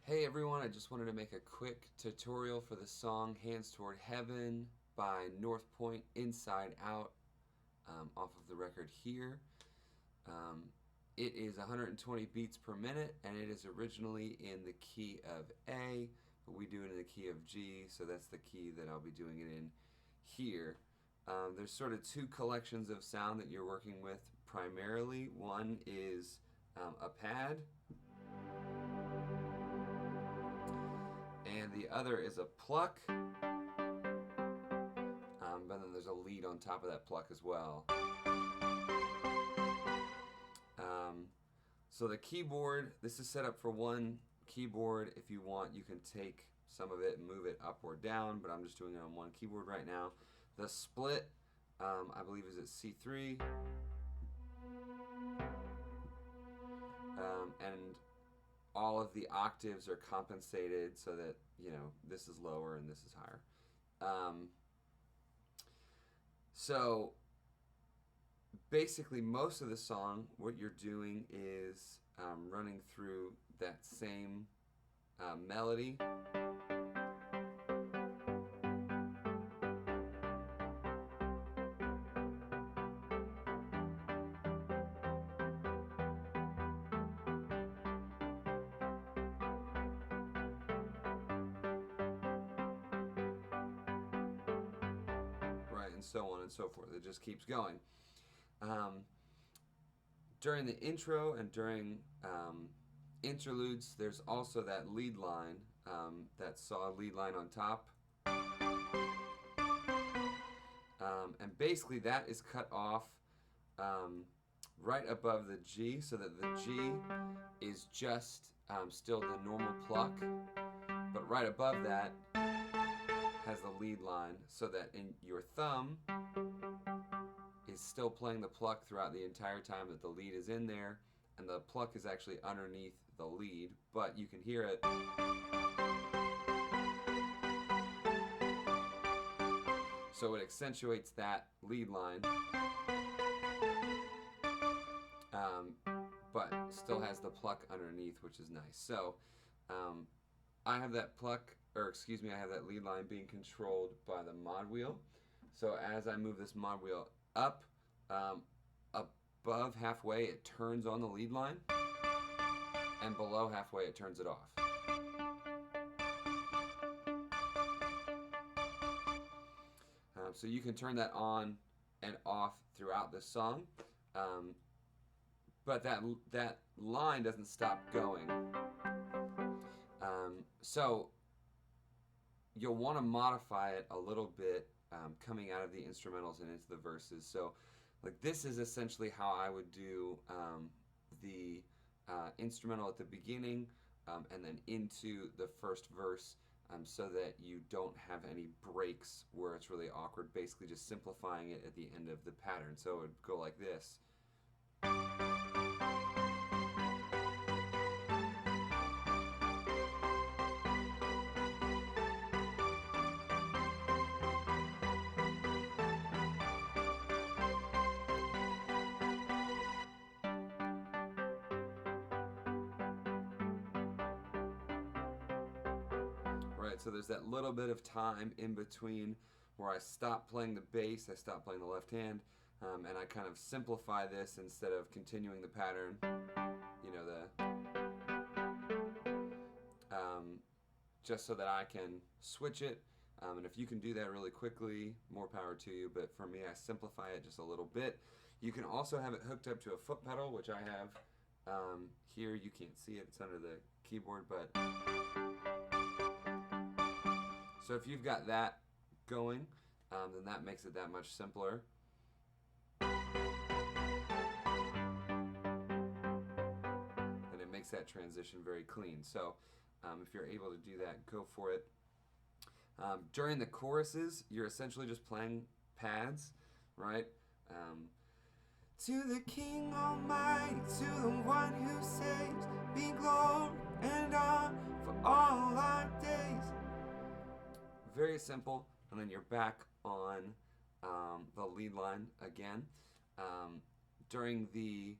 Hey everyone, I just wanted to make a quick tutorial for the song Hands Toward Heaven by North Point InsideOut off of the record here. It is 120 beats per minute and it is originally in the key of A, but we do it in the key of G, so that's the key that I'll be doing it in here. There's sort of two collections of sound that you're working with primarily. One is a pad, and the other is a pluck, but then there's a lead on top of that pluck as well. So the keyboard, this is set up for one keyboard. If you want, you can take some of it and move it up or down, but I'm just doing it on one keyboard right now. The split, I believe, is at C3. And all of the octaves are compensated so that, you know, this is lower and this is higher. So basically most of the song, what you're doing is running through that same melody. Right, and so on and so forth. It just keeps going. During the intro and during interludes, there's also that lead line, that saw lead line on top. And basically that is cut off right above the G, so that the G is just still the normal pluck, but right above that has the lead line, so that in your thumb is still playing the pluck throughout the entire time that the lead is in there, and the pluck is actually underneath the lead, but you can hear it. So it accentuates that lead line, but still has the pluck underneath, which is nice. So I have that pluck, or excuse me, I have that lead line being controlled by the mod wheel. So as I move this mod wheel up, above halfway it turns on the lead line, and below halfway it turns it off. So you can turn that on and off throughout the song, but that line doesn't stop going. So you'll want to modify it a little bit coming out of the instrumentals and into the verses. So like this is essentially how I would do the instrumental at the beginning and then into the first verse, so that you don't have any breaks where it's really awkward, basically just simplifying it at the end of the pattern. So it would go like this. Right, so there's that little bit of time in between where I stop playing the bass, I stop playing the left hand, and I kind of simplify this instead of continuing the pattern, you know, just so that I can switch it. And if you can do that really quickly, more power to you, but for me I simplify it just a little bit. You can also have it hooked up to a foot pedal, which I have here. You can't see it, it's under the keyboard, but so if you've got that going, then that makes it that much simpler. And it makes that transition very clean. So if you're able to do that, go for it. During the choruses, you're essentially just playing pads, right? To the King Almighty, to the one who saves, be glory and honor for all our days. Very simple, and then you're back on the lead line again. During the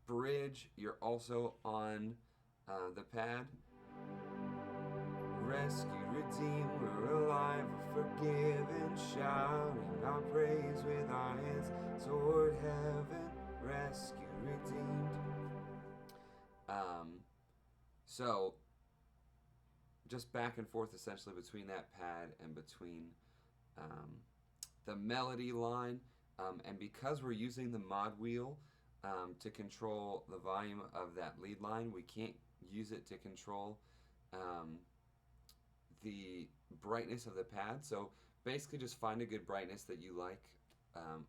bridge, you're also on the pad. rescued, redeemed, we're alive, we're forgiven, shouting our praise with our hands toward heaven, rescued, redeemed. So just back and forth essentially between that pad and between the melody line, and because we're using the mod wheel to control the volume of that lead line, we can't use it to control the brightness of the pad. So basically just find a good brightness that you like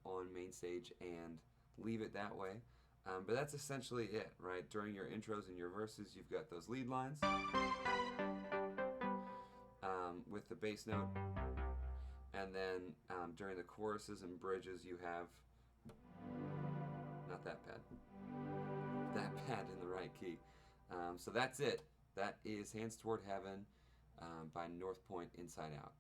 on main stage and leave it that way. But that's essentially it, right? During your intros and your verses, you've got those lead lines with the bass note, and then during the choruses and bridges, you have not that pad, that pad in the right key. So that's it. That is Hands Toward Heaven by North Point Inside Out.